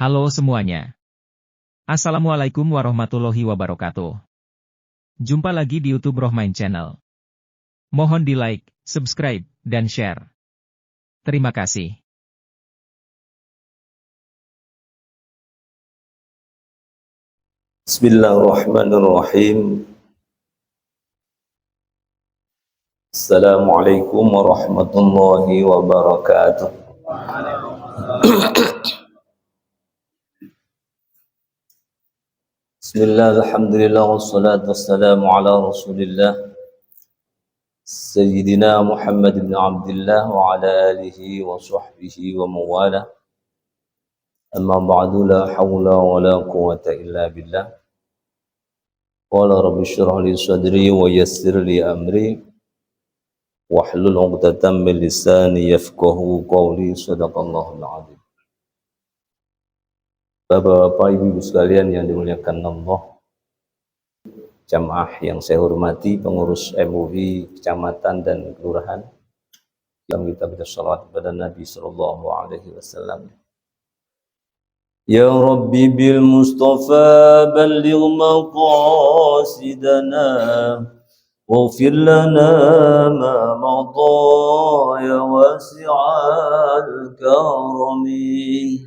Halo semuanya. Assalamualaikum warahmatullahi wabarakatuh. Jumpa lagi di YouTube Rohmain Channel. Mohon di like, subscribe, dan share. Terima kasih. Bismillahirrahmanirrahim. Assalamualaikum warahmatullahi wabarakatuh. Bismillah, alhamdulillah, wassalatu wassalamu ala rasulillah Sayyidina Muhammad ibn Abdullah wa ala alihi wa sahbihi wa mawala. Amma ba'du, la hawla wa la quwata illa billah. Qala rabbi syrah li sadri wa yassir li amri wahlul 'uqdatam min lisani yafqahu qawli. Shadaqallahul 'azim. Bapak-bapak, ibu-ibu sekalian yang dimuliakan Allah, jamaah yang saya hormati, pengurus MUI kecamatan dan kelurahan, yang kita baca salawat kepada Nabi sallallahu alaihi wasallam. Ya Rabbi bil Mustafa balligh maqasidana waghfir lana ma madha ya wasi'al karami.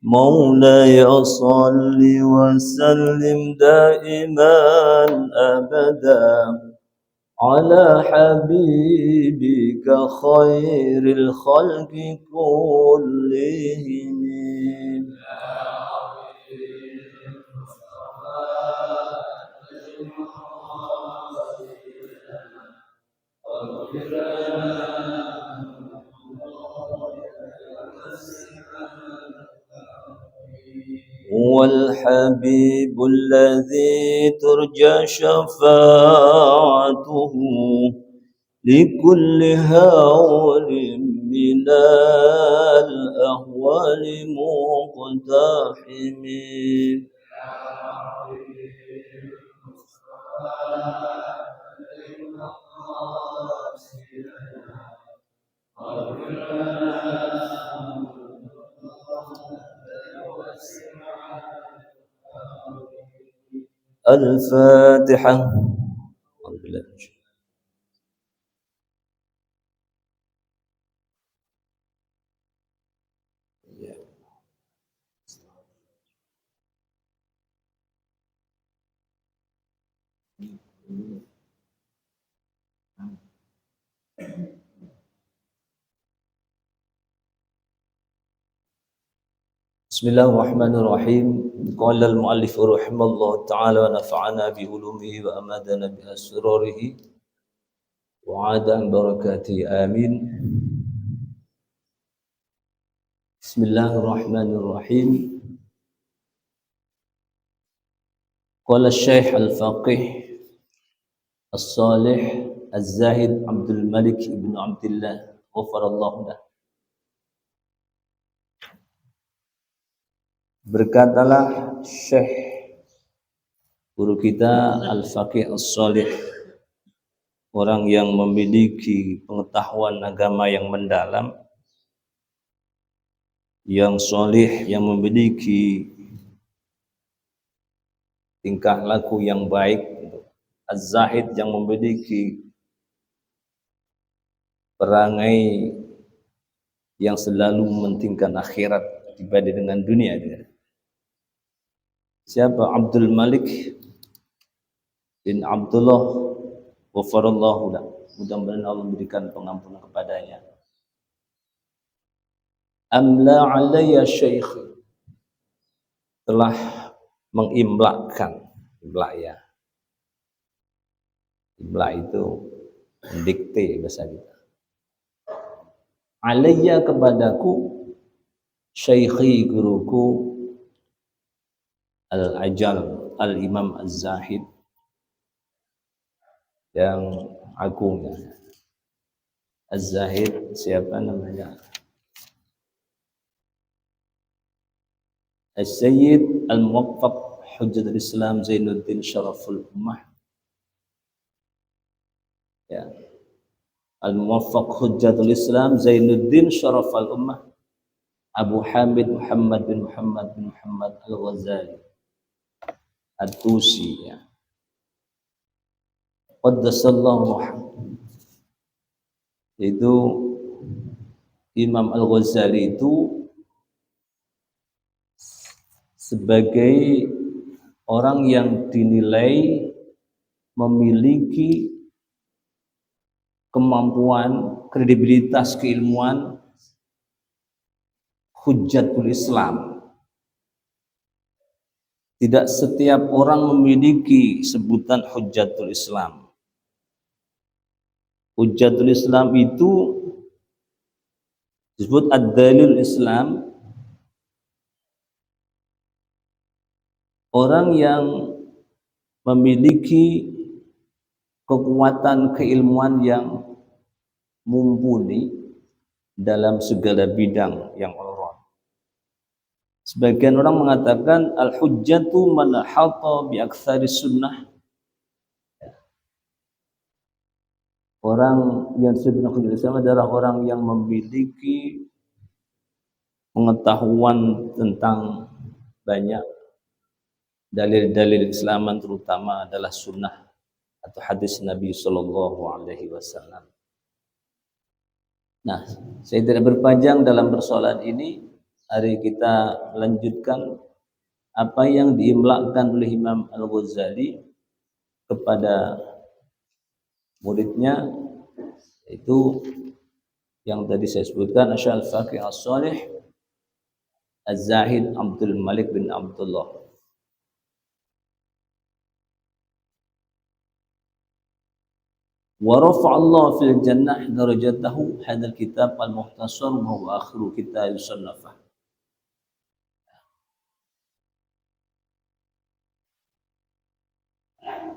مولاي صل وسلم دائما أبدا على حبيبك خير الخلق كلهم. هو الحبيب الذي ترجى شفاعته لكل هول من الأهوال مقتحم. الفاتحة. Bismillahirrahmanirrahim. Qala al-mu'allif rahimallahu ta'ala wa nafa'ana bi ulumihi wa amadana bi asrarihi wa adan barakatihi amin. Bismillahirrahmanirrahim. Qala Syekh al-Faqih As-Salih Az-Zahid Abdul Malik ibn Abdullah ghafarallahu lahu. Berkatalah Syekh guru kita Al-Faqih As-Salih, orang yang memiliki pengetahuan agama yang mendalam, yang solih, yang memiliki tingkah laku yang baik, Az-Zahid, yang memiliki perangai yang selalu mementingkan akhirat dibanding dengan dunia. Siapa? Abdul Malik bin Abdullah ghafarallahu lahu. Mudah-mudahan Allah memberikan pengampunan kepadanya. Amla alayya syekh, telah mengimlakkan. Imla itu mendikte bahasa kita. Alayya, kepadaku, syekhi, guruku, Al-Ajal Al-Imam Az-Zahid, yang agung. Az-Zahid siapa namanya? As-Sayyid Al-Muwaffaq Hujjatul Islam Zainuddin Syaraful Ummah. Ya. Al-Muwaffaq Hujjatul Islam Zainuddin Syaraful Ummah Abu Hamid Muhammad bin Muhammad Al-Ghazali At-Tusi, ya. Qaddasallahu ruhahu. Itu Imam Al-Ghazali itu sebagai orang yang dinilai memiliki kemampuan, kredibilitas keilmuan, Hujjatul Islam. Tidak setiap orang memiliki sebutan Hujjatul Islam. Hujjatul Islam itu disebut Ad-Dalil Islam, orang yang memiliki kekuatan keilmuan yang mumpuni dalam segala bidang yang Allah. Sebagian orang mengatakan al-hujjatu man ahata bi aktsari sunnah. Orang yang disebut hujjatul Islam adalah orang yang memiliki pengetahuan tentang banyak dalil-dalil Islaman, terutama adalah sunnah atau hadis Nabi Sallallahu Alaihi Wasallam. Nah, saya tidak berpanjang dalam persoalan ini. Hari kita melanjutkan apa yang diimlakkan oleh Imam Al-Ghazali kepada muridnya, itu yang tadi saya sebutkan, Asy-Syaikh Al-Faqih As-Shalih Az-Zahid Abdul Malik bin Abdullah. Wa rafa'allahu fil jannah darajatahu, hadzal kitab al-mukhtasar wa huwa akhiru kitab musannafah.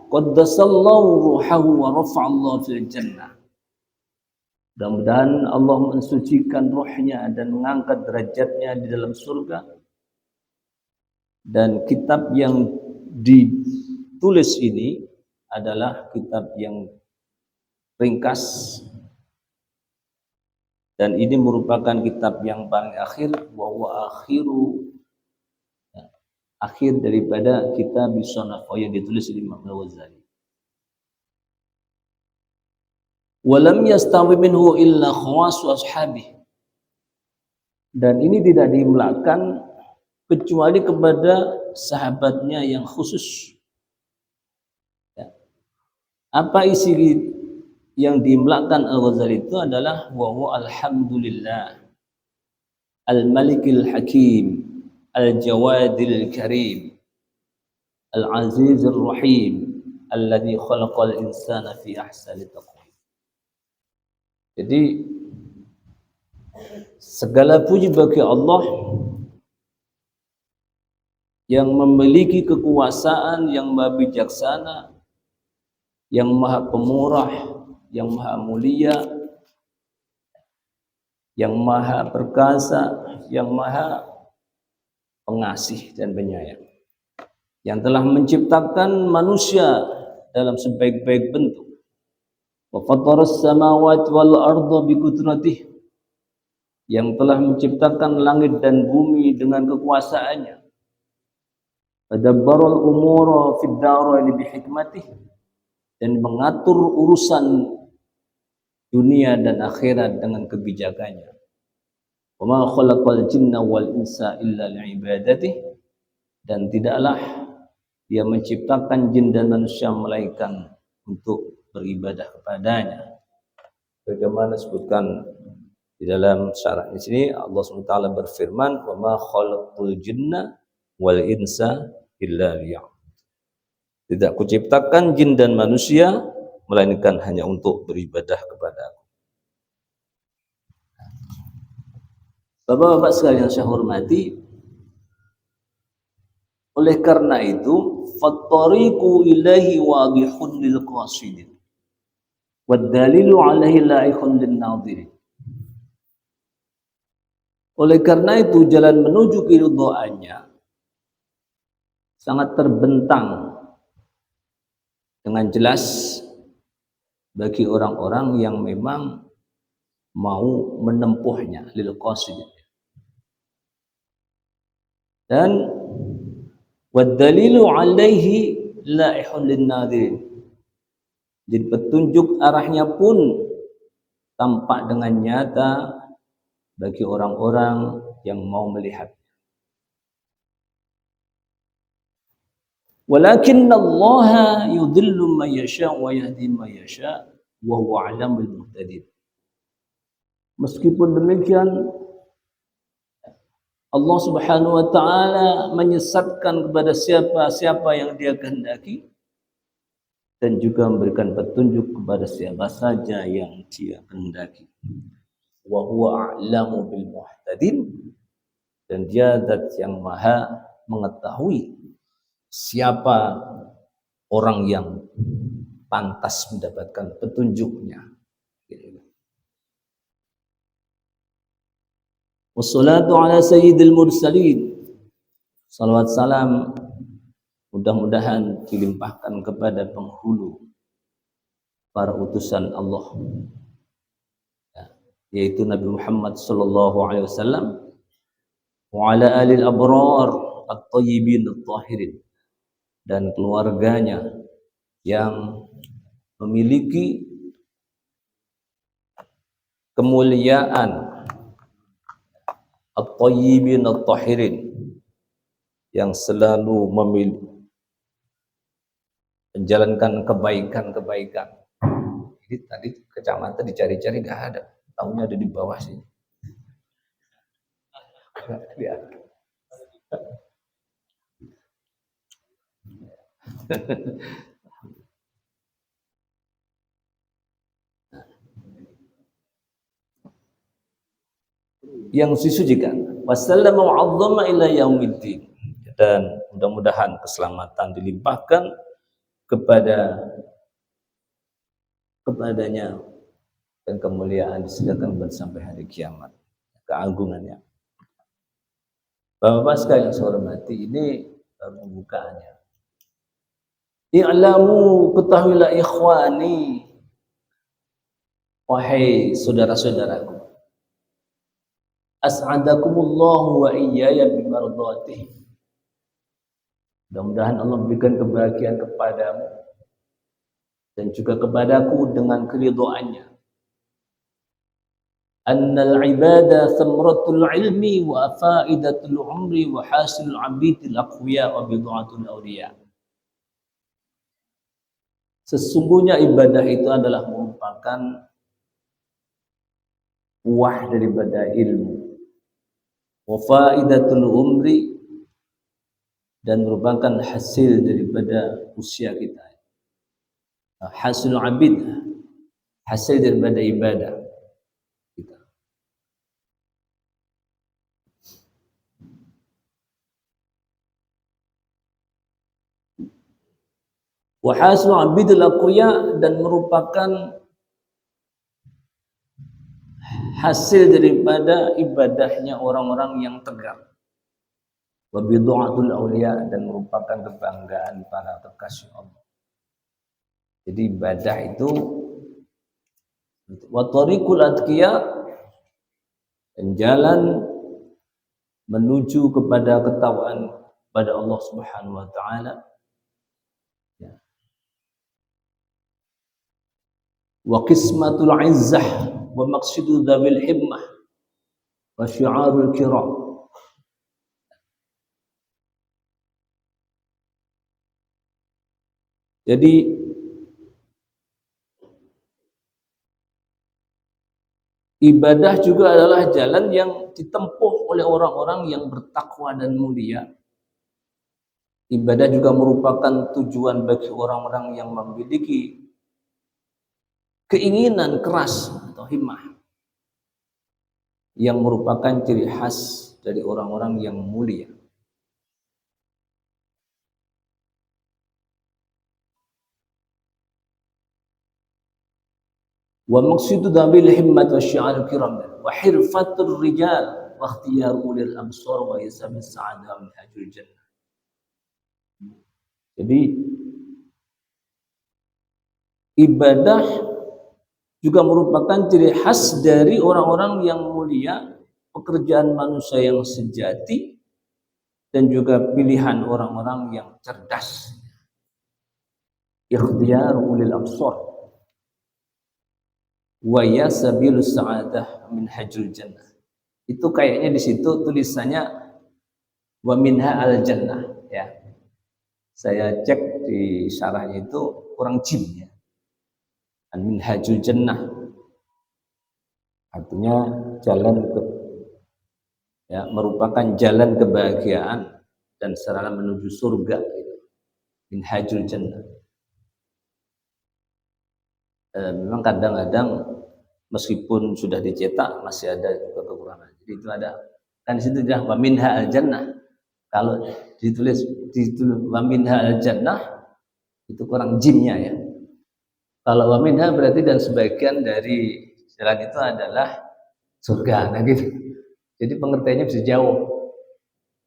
Qaddasallahu ruhahu wa rafa'allahu fil jannah. Mudah-mudahan Allah mensucikan ruhnya dan mengangkat derajatnya di dalam surga. Dan kitab yang ditulis ini adalah kitab yang ringkas, dan ini merupakan kitab yang paling akhir, wa huwa akhir daripada kitab Musannaf yang ditulis oleh Imam Al-Ghazali. Walam yastawi minhu illa khawasu ashabihi. Dan ini tidak diimlakkan kecuali kepada sahabatnya yang khusus. Ya. Apa isi yang diimlakkan Al-Ghazali itu adalah wa huwa alhamdulillah al-malikil hakim al-jawadil karim al-azizir rahim alladzi khalaqal insana fi ahsani taqwim. Jadi segala puji bagi Allah yang memiliki kekuasaan, yang maha bijaksana, yang maha pemurah, yang maha mulia, yang maha perkasa, yang maha pengasih dan penyayang, yang telah menciptakan manusia dalam sebaik-baik bentuk. Wa fataras samawati wal arda bi qudratihi, yang telah menciptakan langit dan bumi dengan kekuasaannya. Fadabbaral umura fid daraini bi hikmatihi, dan mengatur urusan dunia dan akhirat dengan kebijakannya. Wa ma khalaqal jinna wal insa illa li'ibadatihi, dan tidaklah dia menciptakan jin dan manusia melainkan untuk beribadah kepadanya. Bagaimana disebutkan di dalam syarah di sini, Allah SWT berfirman, wa ma khalaqul jinna wal insa illa liya'budun. Tidak kuciptakan jin dan manusia melainkan hanya untuk beribadah kepada Aku. Bapak-bapak sekalian saya hormati, oleh karena itu fattariqu ilahi wadihun lil qasidin wad dalilu alaihi la'ikhun lin nadhirin. Oleh karena itu jalan menuju keridhaannya sangat terbentang dengan jelas bagi orang-orang yang memang mau menempuhnya lil qasid. Dan wad dalilu alaihi laihun lin nadirin. Jadi petunjuk arahnya pun tampak dengan nyata bagi orang-orang yang mau melihat. Walakinna Allah yudhillu man yasha wa yahdi man yasha wa huwa a'lamul muhtadin. Meskipun demikian Allah Subhanahu wa taala menyesatkan kepada siapa yang Dia kehendaki dan juga memberikan petunjuk kepada siapa saja yang Dia kehendaki. Wa huwa a'lamu bil muhtadin, dan Dia zat yang maha mengetahui siapa orang yang pantas mendapatkan petunjuknya. Wassalatu ala sayyidil mursalin. Salawat salam mudah-mudahan dilimpahkan kepada penghulu para utusan Allah, yaitu Nabi Muhammad sallallahu alaihi wasallam, wa ala alil abrar at-tayyibin at-tahirin, dan keluarganya yang memiliki kemuliaan, at-tayyibin at-tahirin, yang selalu menjalankan kebaikan-kebaikan. Jadi tadi kecamatan dicari-cari nggak ada, tahunya ada di bawah sini. Lihat. Yang disucikan, wassalamu wa'azzama ila yaumiddin, dan mudah-mudahan keselamatan dilimpahkan kepadanya dan kemuliaan disediakan sampai hari kiamat, keagungannya. Bapak-bapak sekalian yang saya hormati, ini pembukaannya. I'lamu, ketahuilah ikhwani, wahai saudara-saudaraku, as'adakumullahu wa iyaya bimardatihi. Mudah-mudahan Allah memberikan kebahagiaan kepadamu dan juga kepadaku dengan keridhaannya. Annal ibada thamratul ilmi wa faidatul umri wa hasilul abidil aqwiya wa bid'atul awliya. Sesungguhnya ibadah itu adalah merupakan buah daripada ilmu, wa faidatul umri, dan merupakan hasil daripada usia kita. Hasil abid, hasil daripada ibadah kita. Wa hasil abidul aqwiya, dan merupakan hasil daripada ibadahnya orang-orang yang tegar. Wa bid'atul auliya, dan merupakan kebanggaan para kekasih Allah. Jadi ibadah itu wa tariqul atqiya, dan jalan menuju kepada ketakwaan pada Allah Subhanahu wa taala. Wa qismatul izzah wa maqsidu dzawil himmah wa syi'arul kiram. Jadi ibadah juga adalah jalan yang ditempuh oleh orang-orang yang bertakwa dan mulia. Ibadah juga merupakan tujuan bagi orang-orang yang memiliki keinginan keras atau himmah, yang merupakan ciri khas dari orang-orang yang mulia. Wa maqsidu dhabil himmat wa syi'arul kiram wa hirfatur rijal wa ikhtiyar ulil absar wa yasabis sa'adah min hajul jannah. Jadi ibadah juga merupakan ciri khas dari orang-orang yang mulia, pekerjaan manusia yang sejati, dan juga pilihan orang-orang yang cerdas. Ikhtiyar ulil absar wa ya sabilus sa'adah min hajul jannah. Itu kayaknya di situ tulisannya wa minha al jannah ya. Saya cek di syarahnya itu kurang jim ya. Min hajul jannah artinya jalan ke ya, merupakan jalan kebahagiaan dan sarana menuju surga gitu. Min hajul jannah. Memang kadang-kadang meskipun sudah dicetak masih ada juga kekurangan. Jadi itu ada kan di situ dah wa minha al jannah. Kalau ditulis wa minha al jannah itu kurang jimnya ya. Kalau wa minha berarti dan sebagian dari jalan itu adalah surga nah gitu. Jadi pengertiannya bisa jauh.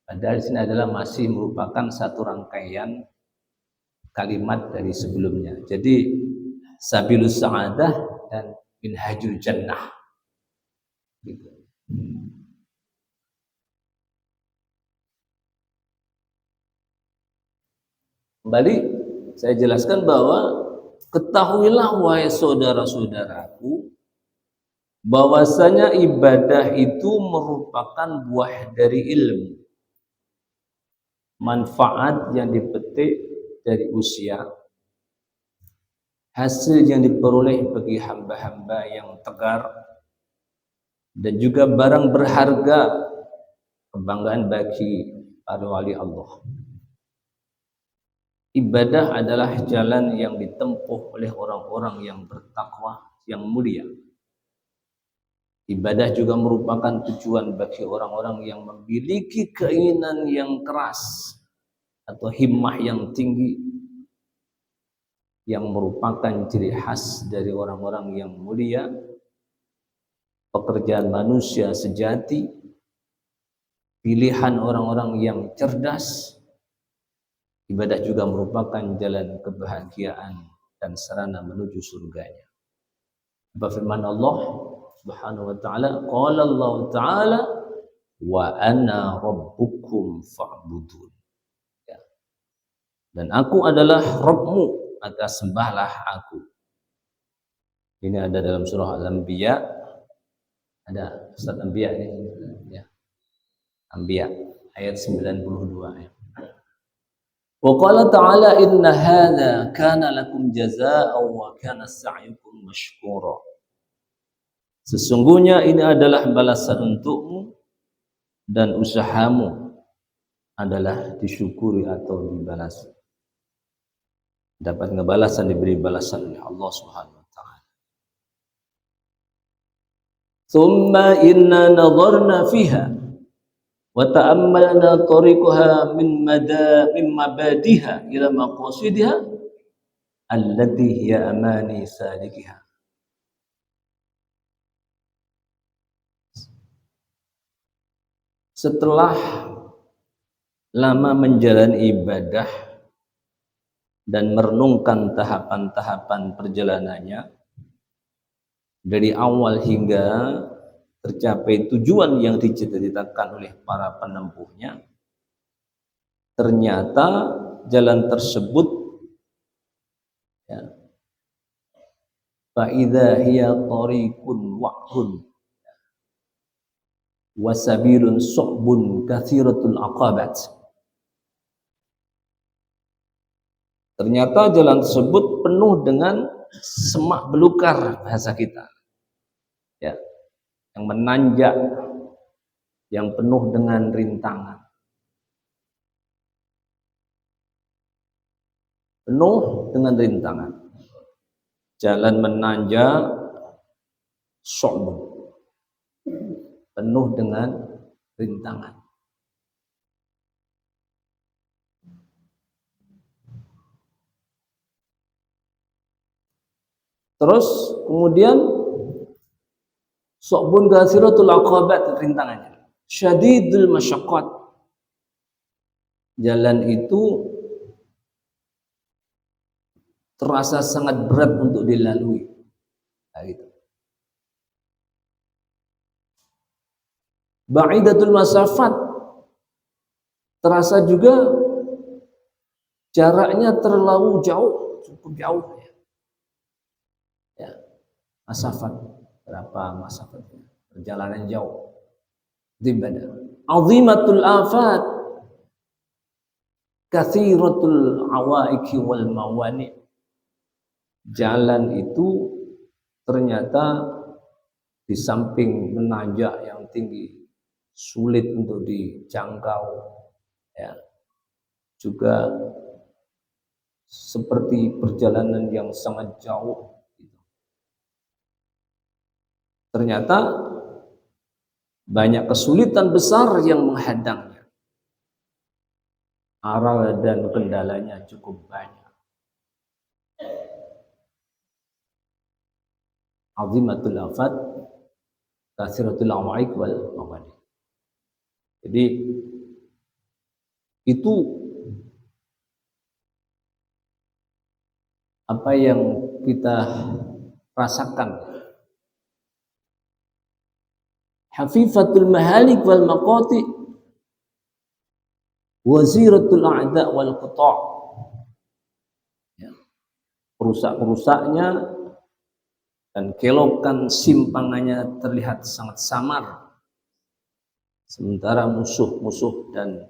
Padahal di sini adalah masih merupakan satu rangkaian kalimat dari sebelumnya. Jadi sabilus sa'adah dan minhajul jannah. Gitu. Kembali saya jelaskan bahwa ketahuilah wahai saudara-saudaraku bahwasanya ibadah itu merupakan buah dari ilmu. Manfaat yang dipetik dari usia, hasil yang diperoleh bagi hamba-hamba yang tegar, dan juga barang berharga kebanggaan bagi para wali Allah. Ibadah adalah jalan yang ditempuh oleh orang-orang yang bertakwa, yang mulia. Ibadah juga merupakan tujuan bagi orang-orang yang memiliki keinginan yang keras atau himmah yang tinggi, yang merupakan ciri khas dari orang-orang yang mulia, pekerjaan manusia sejati, pilihan orang-orang yang cerdas. Ibadah juga merupakan jalan kebahagiaan dan sarana menuju surganya. Firman Allah Subhanahu wa ta'ala, qala Allah ta'ala wa ana rabbukum fa'budun. Ya. Dan aku adalah Rabbmu, maka sembahlah aku. Ini ada dalam surah Al-Anbiya. Ada Ustaz Anbiya ini ya. Anbiya ayat 92 ya. Wa qala ta'ala inna hadza kana lakum jazaa'an wa kana sa'yukum mashkura. Sesungguhnya ini adalah balasan untukmu dan usahamu adalah disyukuri atau dibalas. Dapat ngebalasan, diberi balasan oleh Allah Subhanahu wa taala. Tsumma inna nadharna fiha wa ta'ammalna tariqaha min mabadiha ila maqasidiha allati hiya amani salikiha. Setelah lama menjalani ibadah dan merenungkan tahapan-tahapan perjalanannya dari awal hingga tercapai tujuan yang dicita-citakan oleh para penempuhnya, ternyata jalan tersebut ya, fa idza hiya tariqun wa'hun wasabilun su'bun kathiratul aqabat. Ternyata jalan tersebut penuh dengan semak belukar bahasa kita ya, yang menanjak, yang penuh dengan rintangan, penuh dengan rintangan. Jalan menanjak, su'bun, penuh dengan rintangan. Terus kemudian su'bun katsiratul aqabat, rintangannya syadidul masyaqqat. Jalan itu terasa sangat berat untuk dilalui. Nah, gitu. Ba'idatul masafat, terasa juga jaraknya terlalu jauh, cukup jauh ya. Masafat, berapa masafatnya? Perjalanan jauh. Ibadah. Azimatul afat, katsiratul awaiki wal mawani. Jalan itu ternyata di samping menanjak yang tinggi, sulit untuk dijangkau, ya, juga seperti perjalanan yang sangat jauh. Ternyata banyak kesulitan besar yang menghadangnya. Aral dan kendalanya cukup banyak. Azimatul afat, katsiratul awaik wal mawani. Jadi itu apa yang kita rasakan. Hafifatul mahalik wal maqati, waziratul a'da wal qata'. Ya. Perusak-perusaknya dan kelokan simpangannya terlihat sangat samar. Sementara musuh-musuh dan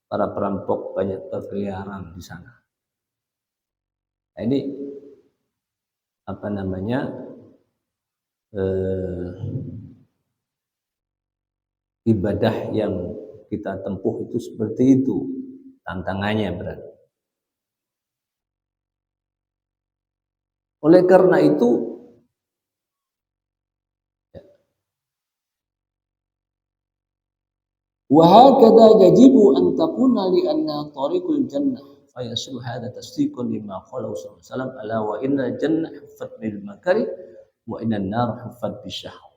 para perampok banyak berkeliaran di sana. Nah, ini apa namanya? Ibadah yang kita tempuh itu seperti itu, tantangannya berat. Oleh karena itu, wa hakadha yajibu an takuna li anna tariqul jannah fa yasul hadha tasdiqun lima qala sallallahu alaihi wasallam ala wa innal jannah huffat bil makari wa innan nar huffat bisyahwat.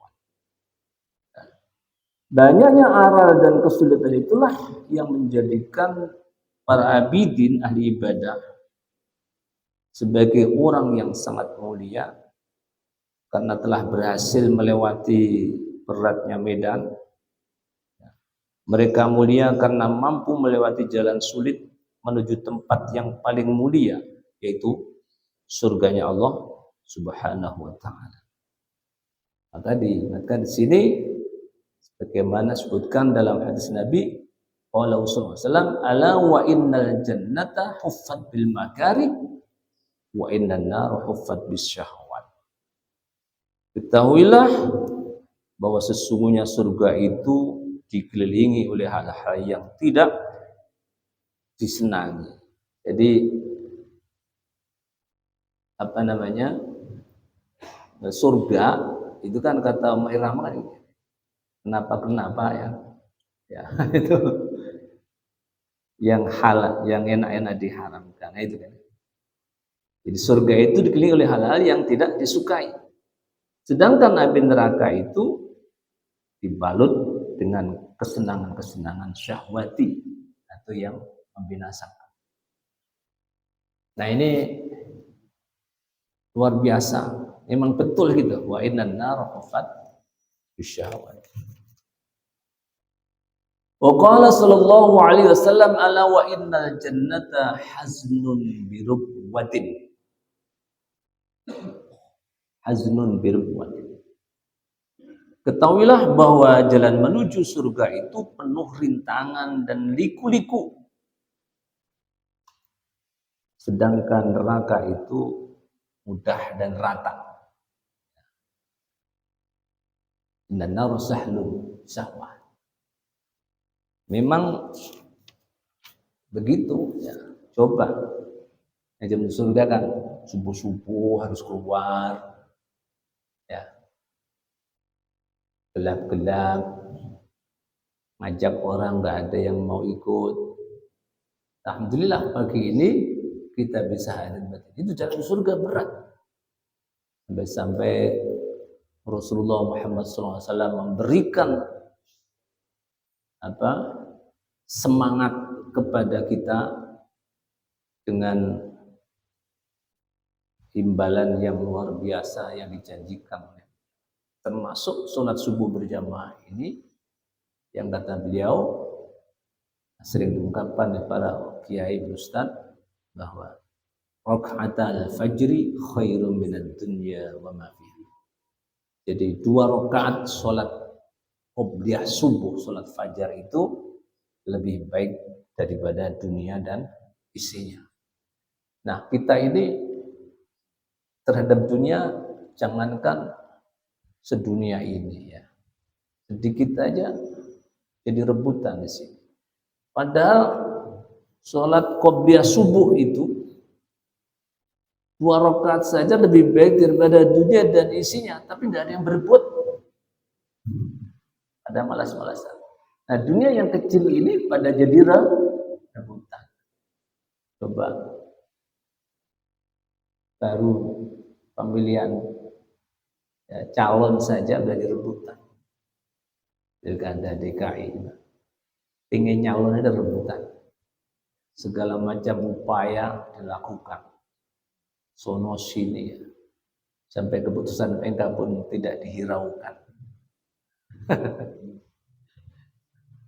Banyaknya aral dan kesulitan itulah yang menjadikan para abidin, ahli ibadah, sebagai orang yang sangat mulia karena telah berhasil melewati beratnya medan. Mereka mulia karena mampu melewati jalan sulit menuju tempat yang paling mulia, yaitu surganya Allah Subhanahu wa taala. Maka diingatkan di sini bagaimana sebutkan dalam hadis Nabi qala sallallahu alaihi wasallam ala wa innal jannata huffat bil makari wa innan nar huffat bis syahwat. Ketahuilah bahwa sesungguhnya surga itu dikelilingi oleh hal-hal yang tidak disenangi. Jadi apa namanya? Surga itu kan kata Irama kan kenapa ya? Ya, itu yang halal, yang enak-enak diharamkan, itu kan. Jadi surga itu dikelilingi oleh hal-hal yang tidak disukai. Sedangkan api neraka itu dibalut dengan kesenangan-kesenangan syahwati atau yang membinasakan. Nah, ini luar biasa. Memang betul gitu. Wa innan nar huffat bisyahwat. Wa qala sallallahu alaihi wasallam ala wa innal jannata haznun birubwatin. Haznun birubwatin. Ketahuilah bahwa jalan menuju surga itu penuh rintangan dan liku-liku. Sedangkan neraka itu mudah dan rata. Innan nar sahlun sahwah. Memang begitu ya. Coba jam surga kan subuh-subuh harus keluar ya, gelap-gelap, ngajak orang nggak ada yang mau ikut. Alhamdulillah pagi ini kita bisa hadir batin. Itu jalan surga berat. Sampai Rasulullah Muhammad SAW memberikan semangat kepada kita dengan imbalan yang luar biasa yang dijanjikan. Termasuk sholat subuh berjamaah ini yang kata beliau sering diungkapkan oleh para kiai ustaz bahwa rakaatul fajri khairum minad dunya wa ma fiha. Jadi 2 rakaat sholat qobliyah subuh, sholat fajar itu lebih baik daripada dunia dan isinya. Nah, kita ini terhadap dunia jangankan sedunia ini ya. Sedikit aja jadi rebutan di sini. Padahal sholat qobliyah subuh itu 2 rakaat saja lebih baik daripada dunia dan isinya, tapi tidak ada yang berbuat. Ada malas-malasan. Nah, dunia yang kecil ini pada jadi rebutan. Coba baru pemilihan ya, calon saja dari rebutan. Pilkada DKI. Ingin nyalon ada rebutan. Segala macam upaya dilakukan. Sono sini ya. Sampai keputusan MK pun tidak dihiraukan.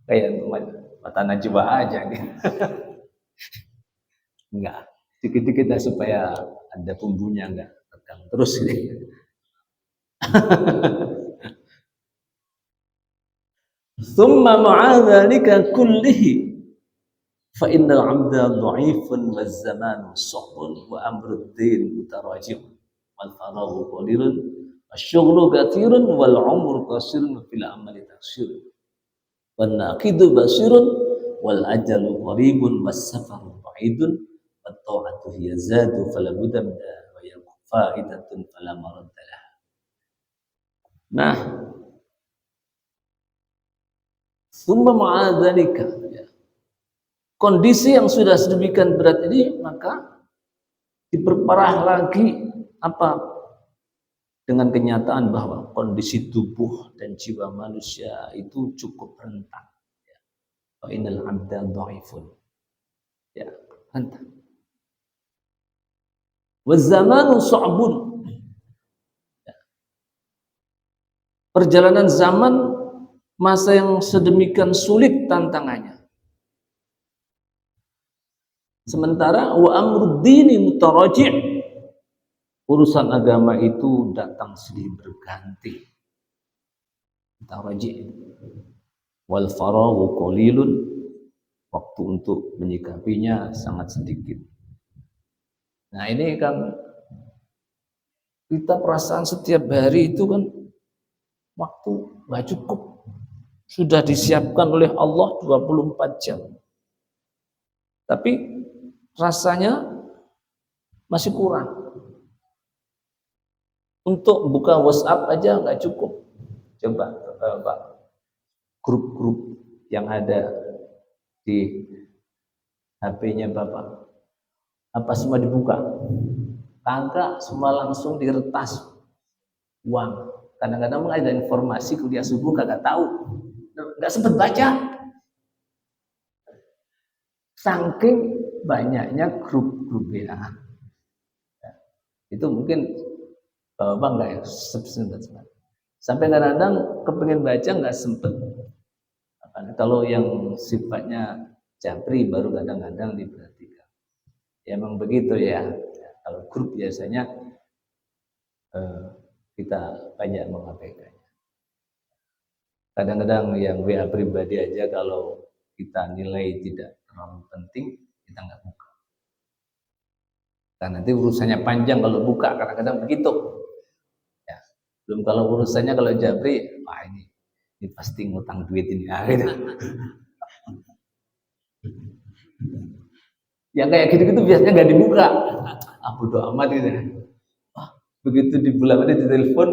Kayak mata najwa aja gitu. Enggak. Dikit-dikit lah supaya ada bumbunya enggak tegang terus gitu. Thumma ma'adzalika kullihi fa innal 'abda dha'ifun waz zamanu sahbun wa amrud din mutarajim wal faraghu qalilun asy-syughlu katsirun wal 'umru qasirun fil amali taksir wan naqidu basirun wal ajalu qaribun was safaru ba'idun wat ta'atu hiya zadu fala budda wa yakun fa'idatun fala maradda laha. Nah, summa ma'adzalika ya. Kondisi yang sudah sedemikian berat ini maka diperparah lagi apa dengan kenyataan bahwa kondisi tubuh dan jiwa manusia itu cukup rentan ya. Wa innal 'abda dha'ifun ya, rentan. Wa zamanu sa'bun ya. Perjalanan zaman masa yang sedemikian sulit tantangannya. Sementara wa amruddini mutaraji', urusan agama itu datang silih berganti. Mutaraji'. Wal faraghu qalilun, waktu untuk menyikapinya sangat sedikit. Nah, ini kan kita perasaan setiap hari itu kan waktu nggak cukup. Sudah disiapkan oleh Allah 24 jam. Tapi rasanya masih kurang. Untuk buka WhatsApp aja nggak cukup. Coba Pak, grup-grup yang ada di HP-nya Bapak, apa semua dibuka? Kagak, semua langsung diretas uang. Kadang-kadang ada informasi kuliah subuh kagak tahu, nggak sempat baca. Saking banyaknya grup-grup WA. Itu mungkin Bapak enggak ya sempat. Sampai kadang-kadang kepengen baca nggak sempet. Kalau yang sifatnya japri baru kadang-kadang diperhatikan. Ya memang begitu ya. Kalau grup biasanya kita banyak mengabaikannya. Kadang-kadang yang WA pribadi aja kalau kita nilai tidak terlalu penting, kita nggak buka. Karena nanti urusannya panjang kalau buka, kadang-kadang begitu. Ya. Belum kalau urusannya kalau japri, wah ini pasti ngutang duit ini. Gitu. Yang kayak gitu-gitu biasanya nggak dibuka. Bodo amat gitu. Wah, begitu di bulan ini ditelepon,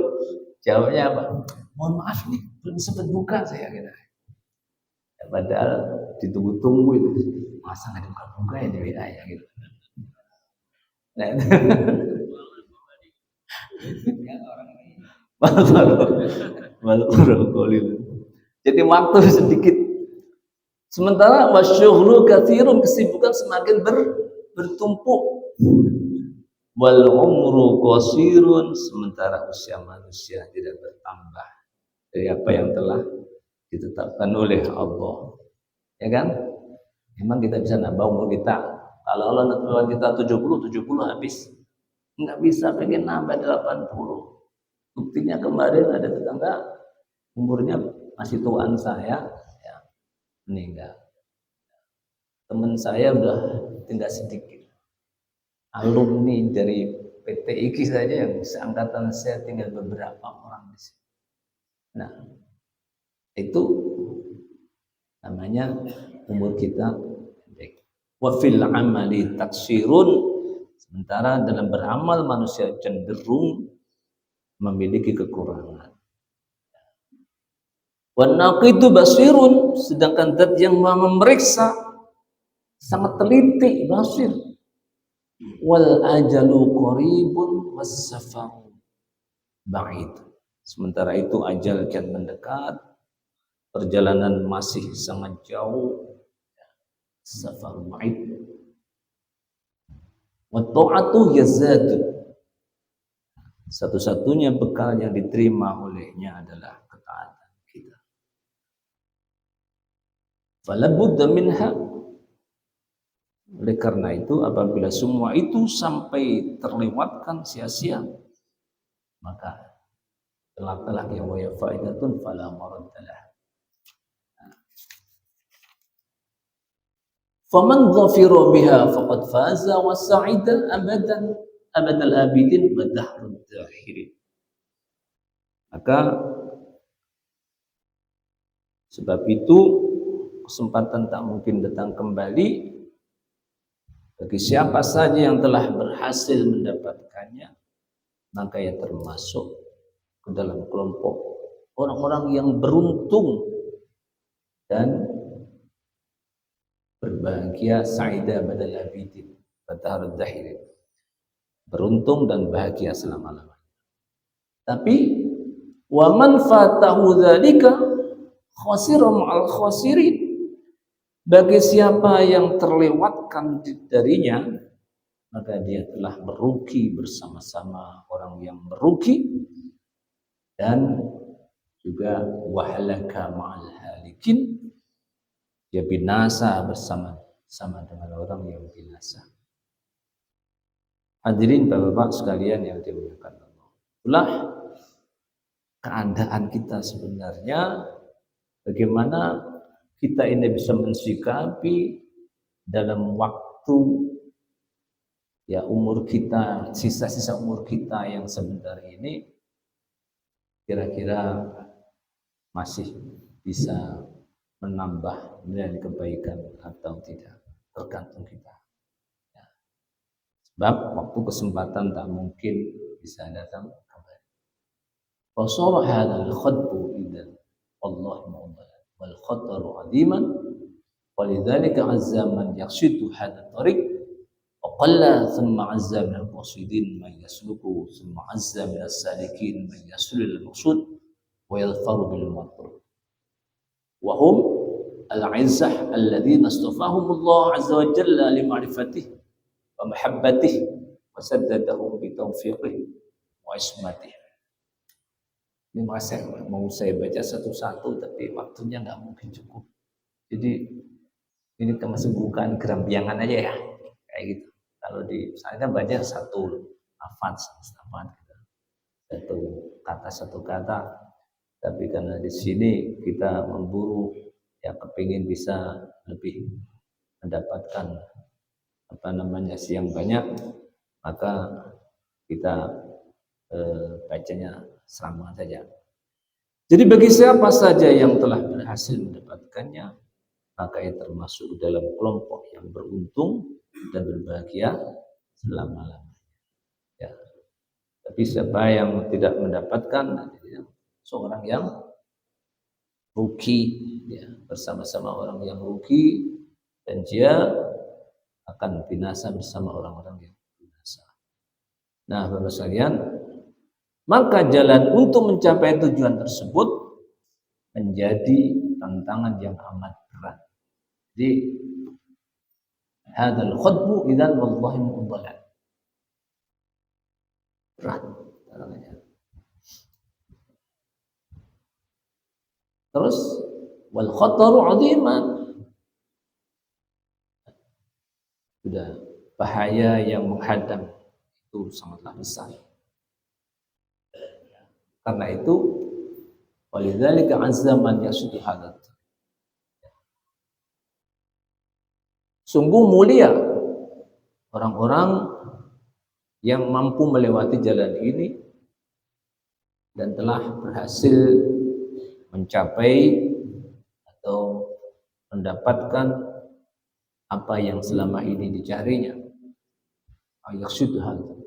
jawabnya apa? Mohon maaf nih, belum sempat buka saya gitu. Ya, padahal ditunggu-tunggu itu, masa nggak dibuka-buka ya di WA ya gitu. Nah, jadi waktu sedikit. Sementara wasyughlu katsirun, kesibukan semakin bertumpuk. Wal umru qasirun, sementara usia manusia tidak bertambah dari apa yang telah ditetapkan oleh Allah. Ya kan? Memang kita bisa nambah umur kita. Kalau Allah netapkan kita 70 habis. Enggak bisa pengen nambah 80. Buktinya kemarin ada tetangga umurnya masih tuaan saya, ya, meninggal. Teman saya udah tinggal sedikit. Alumni dari PTIG saja yang seangkatan saya tinggal beberapa orang di sini. Nah, itu namanya umur kita pendek. Wa fil amali taksirun, sementara dalam beramal manusia cenderung memiliki kekurangan. Wan naqidu basirun, sedangkan zat yang memeriksa sangat teliti, basir. Wal ajalu qaribun was safaru ba'id. Sementara itu ajal kian mendekat, perjalanan masih sangat jauh. Safaru ba'id. Wa ta'atu yazadu. Satu-satunya bekal yang diterima olehnya adalah ketaatan kita. Fala budda minha. Oleh karena itu, apabila semua itu sampai terlewatkan sia-sia, maka telah yang wa faidatun fala maraddalah. Faman dhafira biha faqad faza wa sa'ida abadan abadal abidin wa dahrud dakhirin. Maka sebab itu kesempatan tak mungkin datang kembali bagi siapa saja yang telah berhasil mendapatkannya, maka ia termasuk ke dalam kelompok orang-orang yang beruntung dan berbahagia. Sa'ida badal abidin wa dahrud dakhirin. Beruntung dan bahagia selama-lamanya. Tapi wa man fatahu dzalika khasira ma'al khasirin. Bagi siapa yang terlewatkan darinya, maka dia telah merugi bersama-sama orang yang merugi, dan juga wahalaka ma'al halikin, dia binasa bersama-sama dengan orang yang binasa. Hadirin Bapak-bapak sekalian yang dimuliakan Allah. Itulah keadaan kita sebenarnya, bagaimana kita ini bisa mensikapi dalam waktu ya umur kita, sisa-sisa umur kita yang sebentar ini, kira-kira masih bisa menambah nilai kebaikan atau tidak, tergantung kita. Ya. Sebab waktu kesempatan tak mungkin bisa datang kembali. Fasara hadzal khadbu idzan wallahu mu'min wal khataru 'aziman walidzalika 'azza man yaqsidu hadha tariq wa qalla thumma 'azza min al-qasidin man yasluku thumma 'azza min as-salikin man yasul al-maqsud wa yadhfaru bil matlub wa hum al-'izzah alladhina istafahum Allah 'azza wa jalla li ma'rifatihi wa mahabbatihi wa saddadahum bi taufiqihi wa ismatihi. Ini mau saya baca satu-satu, tapi waktunya nggak mungkin cukup. Jadi ini termasuk bukan gerampiangan aja ya, kayak gitu. Kalau di saya baca satu lafaz, satu kata, tapi karena di sini kita memburu, ya kepingin bisa lebih mendapatkan yang banyak, maka kita bacanya serampungan saja. Jadi bagi siapa saja yang telah berhasil mendapatkannya, maka ia termasuk dalam kelompok yang beruntung dan berbahagia selama-lamanya. Ya. Tapi siapa yang tidak mendapatkan, seorang yang rugi, ya, bersama-sama orang yang rugi, dan dia akan binasa bersama orang-orang yang binasa. Nah, Bapak sekalian, maka jalan untuk mencapai tujuan tersebut menjadi tantangan yang amat berat. Jadi hadzal khutbu idzan wallahi mu'dhalan. berat. Terus wal khataru 'aziman. Sudah bahaya yang menghadang itu sangatlah besar. Karena itu walidzalika 'azza man yasudu hadat. Sungguh mulia orang-orang yang mampu melewati jalan ini dan telah berhasil mencapai atau mendapatkan apa yang selama ini dicarinya. Ayasudhan.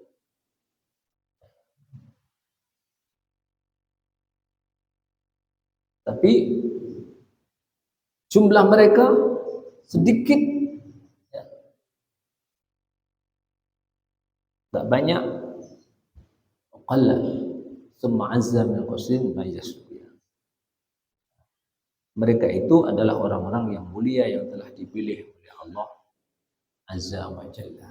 Tapi jumlah mereka sedikit, ya. Tak banyak. Qalla summa azza min qasim ma yasud. Mereka itu adalah orang-orang yang mulia yang telah dipilih oleh Allah Azza wa Jalla.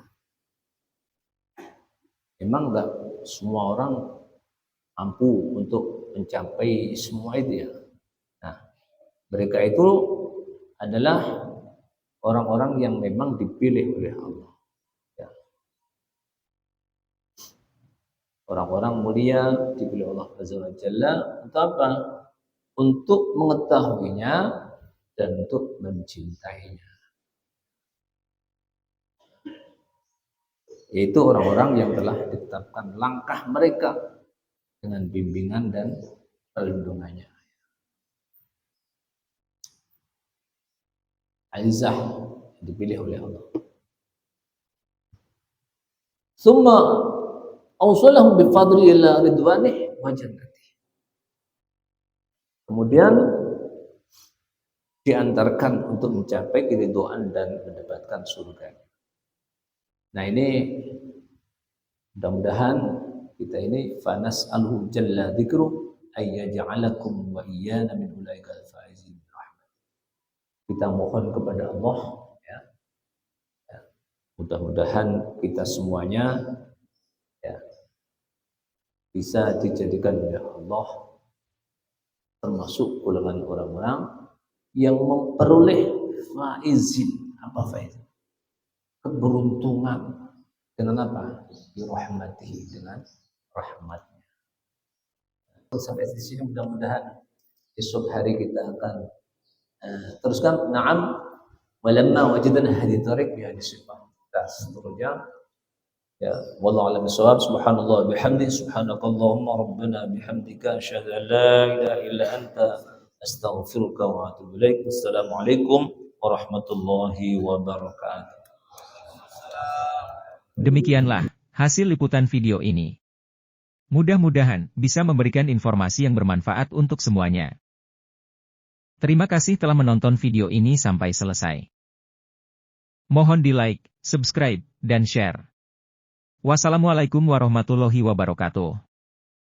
Memang enggak semua orang mampu untuk mencapai semua itu ya. Nah, mereka itu adalah orang-orang yang memang dipilih oleh Allah. Ya. Orang-orang mulia dipilih Allah Azza wa Jalla untuk apa? Untuk mengetahuinya dan untuk mencintainya. Yaitu orang-orang yang telah ditetapkan langkah mereka dengan bimbingan dan perlindungannya. Aizah dipilih oleh Allah. Summa awsalahum bi fadli ila ridwanih wa jannati. Kemudian diantarkan untuk mencapai keridhaan dan mendapatkan surga. Nah ini mudah-mudahan kita ini fanas alhu jalla dzikru ayyaj'alakum wa iyyana min ulaikal faizin rahmat. Kita mohon kepada Allah ya. Mudah-mudahan kita semuanya ya, bisa dijadikan oleh Allah termasuk golongan orang-orang yang memperoleh faizin. Apa faizin? Keberuntungan. Dengan apa? Birahmatihi, dengan rahmatnya. Sampai di sini mudah-mudahan esok hari kita akan teruskan. Na'am walamma wajadna hadhihi tariq bi hadhihi sifat. Seterusnya ya, wallahu a'lam bissawab. Subhanallah bihamdi, subhanakallahumma rabbana bihamdika asyhadu an la ilaha illa anta astaghfiruka wa atubu ilaik. Wassalamualaikum warahmatullahi wabarakatuh. Demikianlah hasil liputan video ini. Mudah-mudahan bisa memberikan informasi yang bermanfaat untuk semuanya. Terima kasih telah menonton video ini sampai selesai. Mohon di-like, subscribe, dan share. Wassalamualaikum warahmatullahi wabarakatuh.